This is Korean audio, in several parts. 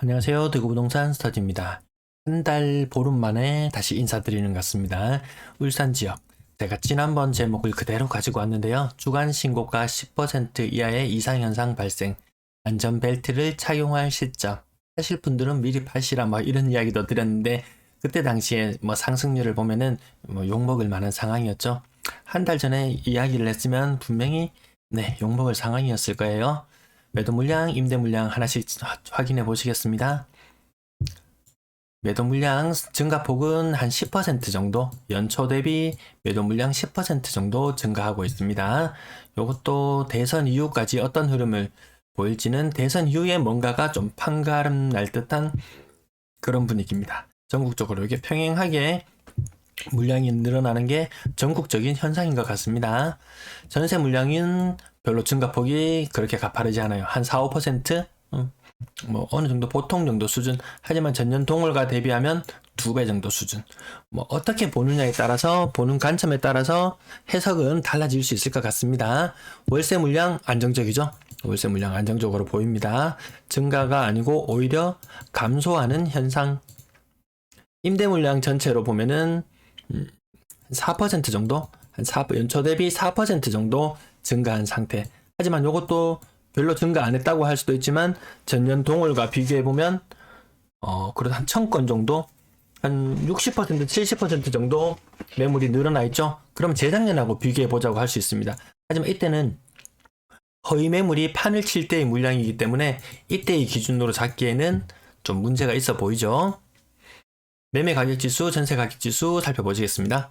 안녕하세요. 대구부동산 스타디입니다. 한 달 보름 만에 다시 인사드리는 것 같습니다. 울산 지역. 제가 지난번 제목을 그대로 가지고 왔는데요. 주간 신고가 10% 이하의 이상현상 발생. 안전벨트를 착용할 시점. 하실 분들은 미리 파시라 이런 이야기도 드렸는데 그때 당시에 상승률을 보면은 욕먹을 만한 상황이었죠. 한 달 전에 이야기를 했으면 분명히 욕먹을 상황이었을 거예요. 매도 물량, 임대 물량 하나씩 확인해 보시겠습니다. 매도 물량 증가폭은 한 10% 정도, 연초 대비 매도 물량 10% 정도 증가하고 있습니다. 이것도 대선 이후까지 어떤 흐름을 보일지는 대선 이후에 뭔가가 좀 판가름 날 듯한 그런 분위기입니다. 전국적으로 이게 평행하게 물량이 늘어나는 게 전국적인 현상인 것 같습니다. 전세 물량은 별로 증가폭이 그렇게 가파르지 않아요. 한 4, 5%? 어느 정도 보통 정도 수준. 하지만 전년 동월과 대비하면 2배 정도 수준. 어떻게 보느냐에 따라서, 보는 관점에 따라서 해석은 달라질 수 있을 것 같습니다. 월세 물량 안정적이죠? 월세 물량 안정적으로 보입니다. 증가가 아니고 오히려 감소하는 현상. 임대 물량 전체로 보면은 4% 정도? 연초 대비 4% 정도 증가한 상태. 하지만 이것도 별로 증가 안 했다고 할 수도 있지만 전년 동월과 비교해보면 그래도 한 1000건 정도? 한 60%, 70% 정도 매물이 늘어나 있죠? 그럼 재작년하고 비교해보자고 할 수 있습니다. 하지만 이때는 허위 매물이 판을 칠 때의 물량이기 때문에 이때의 기준으로 잡기에는 좀 문제가 있어 보이죠? 매매 가격 지수, 전세 가격 지수 살펴보시겠습니다.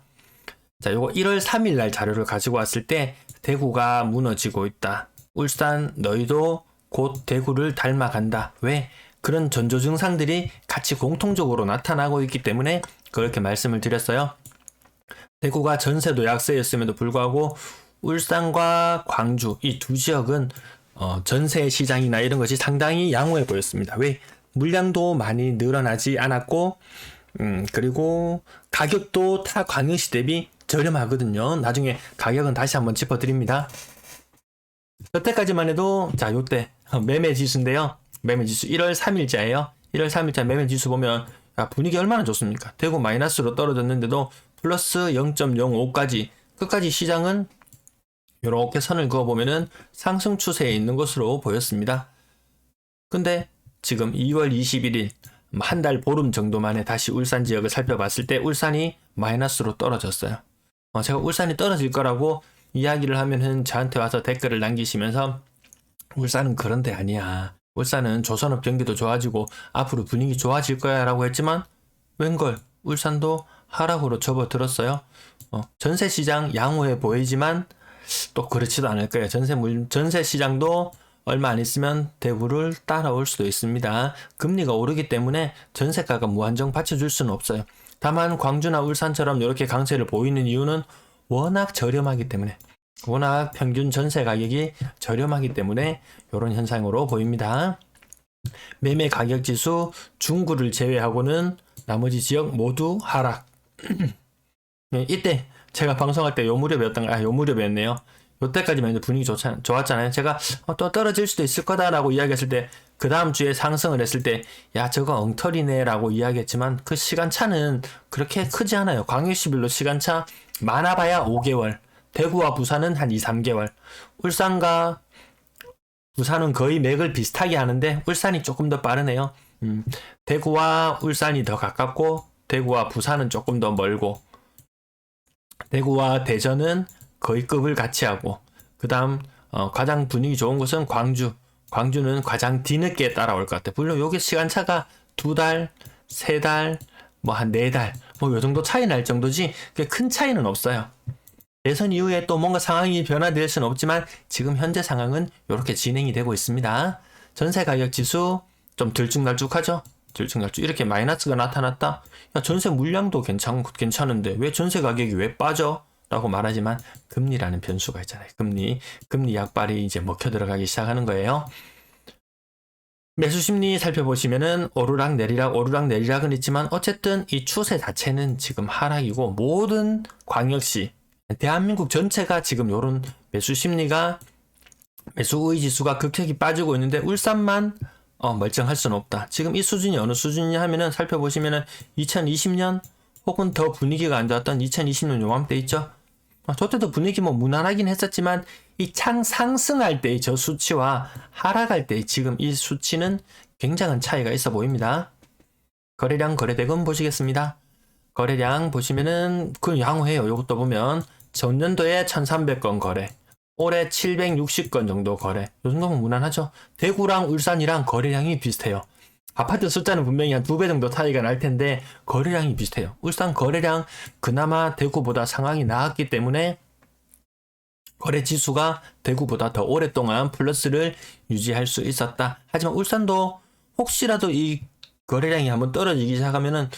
자, 요거 1월 3일 날 자료를 가지고 왔을 때 대구가 무너지고 있다. 울산 너희도 곧 대구를 닮아간다. 왜? 그런 전조 증상들이 같이 공통적으로 나타나고 있기 때문에 그렇게 말씀을 드렸어요. 대구가 전세도 약세였음에도 불구하고 울산과 광주 이 두 지역은 전세 시장이나 이런 것이 상당히 양호해 보였습니다. 왜? 물량도 많이 늘어나지 않았고 그리고 가격도 타 광역시 대비 저렴하거든요. 나중에 가격은 다시 한번 짚어드립니다. 여태까지만 해도 자 요때 매매 지수인데요. 매매 지수 1월 3일자예요. 1월 3일자 매매 지수 보면 분위기 얼마나 좋습니까? 대구 마이너스로 떨어졌는데도 플러스 0.05까지 끝까지 시장은 이렇게 선을 그어보면은 상승 추세에 있는 것으로 보였습니다. 근데 지금 2월 21일 한 달 보름 정도 만에 다시 울산 지역을 살펴봤을 때 울산이 마이너스로 떨어졌어요. 제가 울산이 떨어질 거라고 이야기를 하면은 저한테 와서 댓글을 남기시면서 울산은 그런 데 아니야. 울산은 조선업 경기도 좋아지고 앞으로 분위기 좋아질 거야 라고 했지만 웬걸 울산도 하락으로 접어들었어요. 전세 시장 양호해 보이지만 또 그렇지도 않을 거예요. 전세 시장도 얼마 안 있으면 대구를 따라올 수도 있습니다. 금리가 오르기 때문에 전세가가 무한정 받쳐줄 수는 없어요. 다만 광주나 울산처럼 이렇게 강세를 보이는 이유는 워낙 저렴하기 때문에 워낙 평균 전세 가격이 저렴하기 때문에 이런 현상으로 보입니다. 매매 가격 지수 중구를 제외하고는 나머지 지역 모두 하락. 이때 제가 방송할 때 요 무렵이었던가 요 무렵이었네요. 요때까지만 해도 분위기 좋았잖아요. 제가 또 떨어질 수도 있을 거다라고 이야기했을 때 그 다음 주에 상승을 했을 때 야 저거 엉터리네 라고 이야기했지만 그 시간차는 그렇게 크지 않아요. 광역시별로 시간차 많아봐야 5개월, 대구와 부산은 한 2, 3개월, 울산과 부산은 거의 맥을 비슷하게 하는데 울산이 조금 더 빠르네요. 대구와 울산이 더 가깝고 대구와 부산은 조금 더 멀고 대구와 대전은 거의 급을 같이 하고 그 다음 가장 분위기 좋은 곳은 광주는 가장 뒤늦게 따라올 것 같아요. 물론 여기 시간차가 2달, 3달, 한 4달 요 정도 차이 날 정도지 큰 차이는 없어요. 대선 이후에 또 뭔가 상황이 변화될 수는 없지만 지금 현재 상황은 이렇게 진행이 되고 있습니다. 전세 가격 지수 좀 들쭉날쭉하죠? 들쭉날쭉 이렇게 마이너스가 나타났다? 야, 전세 물량도 괜찮은데 왜 전세 가격이 왜 빠져? 라고 말하지만 금리라는 변수가 있잖아요. 금리 약발이 이제 먹혀 들어가기 시작하는 거예요. 매수 심리 살펴보시면은 오르락 내리락은 있지만 어쨌든 이 추세 자체는 지금 하락이고 모든 광역시 대한민국 전체가 지금 요런 매수 심리가 매수 의지수가 급격히 빠지고 있는데 울산만 멀쩡할 수는 없다. 지금 이 수준이 어느 수준이냐 하면은 살펴보시면은 2020년 혹은 더 분위기가 안 좋았던 2020년 요맘때 있죠. 저때도 분위기 뭐 무난하긴 했었지만 이 상승할 때의 저 수치와 하락할 때의 지금 이 수치는 굉장한 차이가 있어 보입니다. 거래량 거래대금 보시겠습니다. 거래량 보시면은 그 양호해요. 요것도 보면 전년도에 1300건 거래, 올해 760건 정도 거래. 요 정도면 무난하죠. 대구랑 울산이랑 거래량이 비슷해요. 아파트 숫자는 분명히 한 2배 정도 차이가 날 텐데 거래량이 비슷해요. 울산 거래량 그나마 대구보다 상황이 나았기 때문에 거래 지수가 대구보다 더 오랫동안 플러스를 유지할 수 있었다. 하지만 울산도 혹시라도 이 거래량이 한번 떨어지기 시작하면은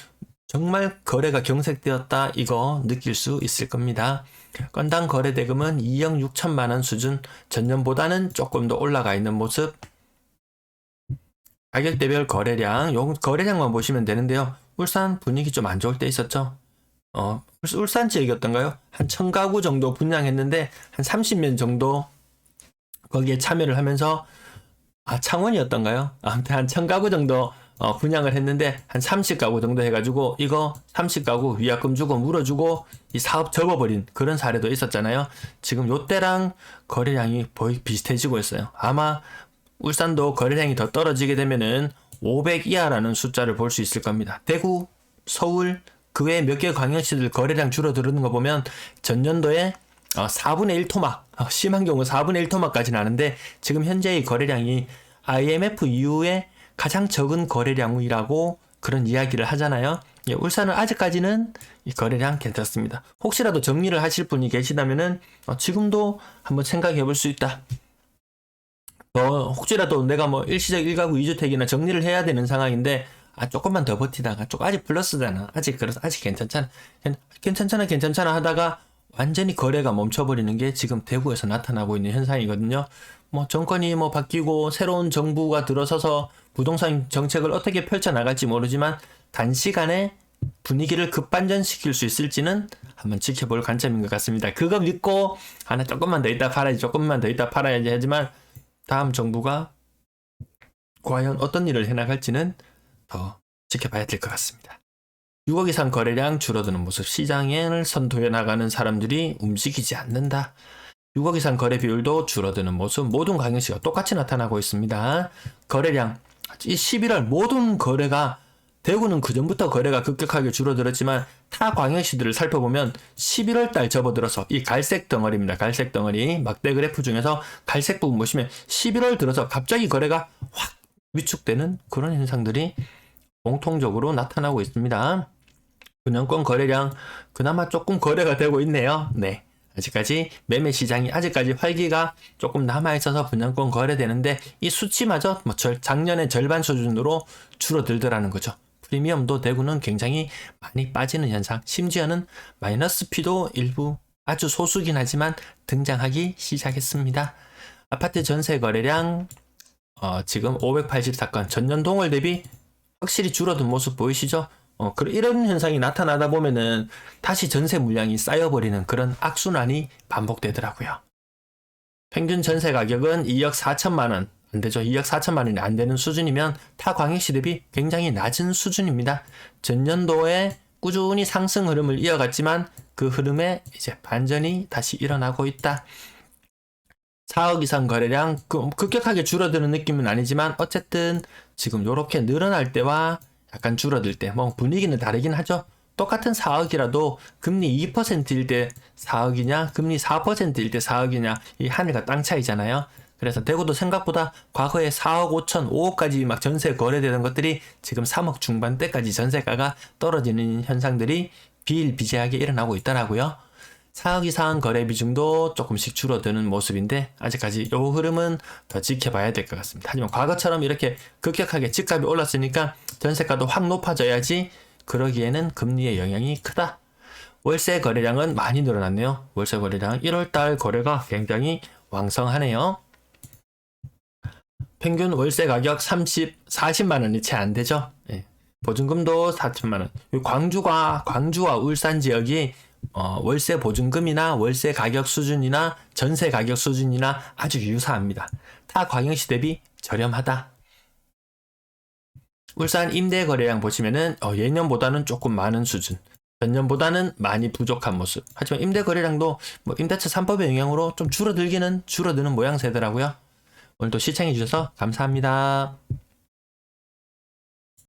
정말 거래가 경색되었다 이거 느낄 수 있을 겁니다. 건당 거래 대금은 2억 6천만 원 수준, 전년보다는 조금 더 올라가 있는 모습. 가격대별 거래량, 요 거래량만 보시면 되는데요. 울산 분위기 좀 안 좋을 때 있었죠. 울산 지역이었던가요? 한 1000가구 정도 분양했는데 한 30명 정도 거기에 참여를 하면서 창원이었던가요? 아무튼 한 1000가구 정도 분양을 했는데 한 30가구 정도 해가지고 이거 30가구 위약금 주고 물어주고 이 사업 접어버린 그런 사례도 있었잖아요. 지금 요때랑 거래량이 거의 비슷해지고 있어요. 아마 울산도 거래량이 더 떨어지게 되면은 500 이하라는 숫자를 볼 수 있을 겁니다. 대구, 서울, 그 외에 몇 개 광역시들 거래량 줄어드는 거 보면 전년도에 4분의 1 토막, 심한 경우 4분의 1 토막까지 나는데 지금 현재의 거래량이 IMF 이후에 가장 적은 거래량이라고 그런 이야기를 하잖아요. 예, 울산은 아직까지는 이 거래량 괜찮습니다. 혹시라도 정리를 하실 분이 계시다면은 지금도 한번 생각해 볼 수 있다. 혹시라도 내가 뭐 일시적 1가구 2주택이나 정리를 해야 되는 상황인데 조금만 더 버티다가 아직 플러스잖아. 그래서 아직 괜찮잖아 하다가 완전히 거래가 멈춰버리는 게 지금 대구에서 나타나고 있는 현상이거든요. 뭐 정권이 바뀌고 새로운 정부가 들어서서 부동산 정책을 어떻게 펼쳐나갈지 모르지만 단시간에 분위기를 급반전시킬 수 있을지는 한번 지켜볼 관점인 것 같습니다. 그거 믿고 조금만 더 있다 팔아야지 하지만 다음 정부가 과연 어떤 일을 해나갈지는 더 지켜봐야 될 것 같습니다. 6억 이상 거래량 줄어드는 모습, 시장을 선도해 나가는 사람들이 움직이지 않는다. 6억 이상 거래 비율도 줄어드는 모습, 모든 광역시가 똑같이 나타나고 있습니다. 거래량, 이 11월 모든 거래가, 대구는 그전부터 거래가 급격하게 줄어들었지만 타 광역시들을 살펴보면 11월 달 접어들어서 이 갈색 덩어리입니다. 갈색 덩어리, 막대 그래프 중에서 갈색 부분 보시면 11월 들어서 갑자기 거래가 확 위축되는 그런 현상들이 공통적으로 나타나고 있습니다. 분양권 거래량 그나마 조금 거래가 되고 있네요. 네, 아직까지 매매 시장이 아직까지 활기가 조금 남아있어서 분양권 거래되는데 이 수치마저 작년의 절반 수준으로 줄어들더라는 거죠. 프리미엄도 대구는 굉장히 많이 빠지는 현상, 심지어는 마이너스 P도 일부 아주 소수긴 하지만 등장하기 시작했습니다. 아파트 전세 거래량 지금 584건, 전년 동월 대비 확실히 줄어든 모습 보이시죠? 이런 현상이 나타나다 보면은 다시 전세 물량이 쌓여버리는 그런 악순환이 반복되더라고요. 평균 전세 가격은 2억 4천만 원, 안 되죠. 2억 4천만 원이 안 되는 수준이면 타 광역시 대비 굉장히 낮은 수준입니다. 전년도에 꾸준히 상승 흐름을 이어갔지만 그 흐름에 이제 반전이 다시 일어나고 있다. 4억 이상 거래량 급격하게 줄어드는 느낌은 아니지만 어쨌든 지금 이렇게 늘어날 때와 약간 줄어들 때 분위기는 다르긴 하죠. 똑같은 4억이라도 금리 2%일 때 4억이냐 금리 4%일 때 4억이냐 이 하늘과 땅 차이잖아요. 그래서 대구도 생각보다 과거에 4억 5천 5억까지 막 전세 거래되는 것들이 지금 3억 중반대까지 전세가가 떨어지는 현상들이 비일비재하게 일어나고 있더라고요. 4억 이상 거래 비중도 조금씩 줄어드는 모습인데 아직까지 이 흐름은 더 지켜봐야 될 것 같습니다. 하지만 과거처럼 이렇게 급격하게 집값이 올랐으니까 전세가도 확 높아져야지, 그러기에는 금리의 영향이 크다. 월세 거래량은 많이 늘어났네요. 월세 거래량 1월달 거래가 굉장히 왕성하네요. 평균 월세 가격 40만 원이 채 안 되죠. 예. 보증금도 4천만 원. 광주와 울산 지역이 월세 보증금이나 월세 가격 수준이나 전세 가격 수준이나 아주 유사합니다. 타 광역시 대비 저렴하다. 울산 임대 거래량 보시면은 예년보다는 조금 많은 수준, 전년보다는 많이 부족한 모습. 하지만 임대 거래량도 뭐 임대차 3법의 영향으로 좀 줄어들기는 줄어드는 모양새더라고요. 오늘도 시청해주셔서 감사합니다.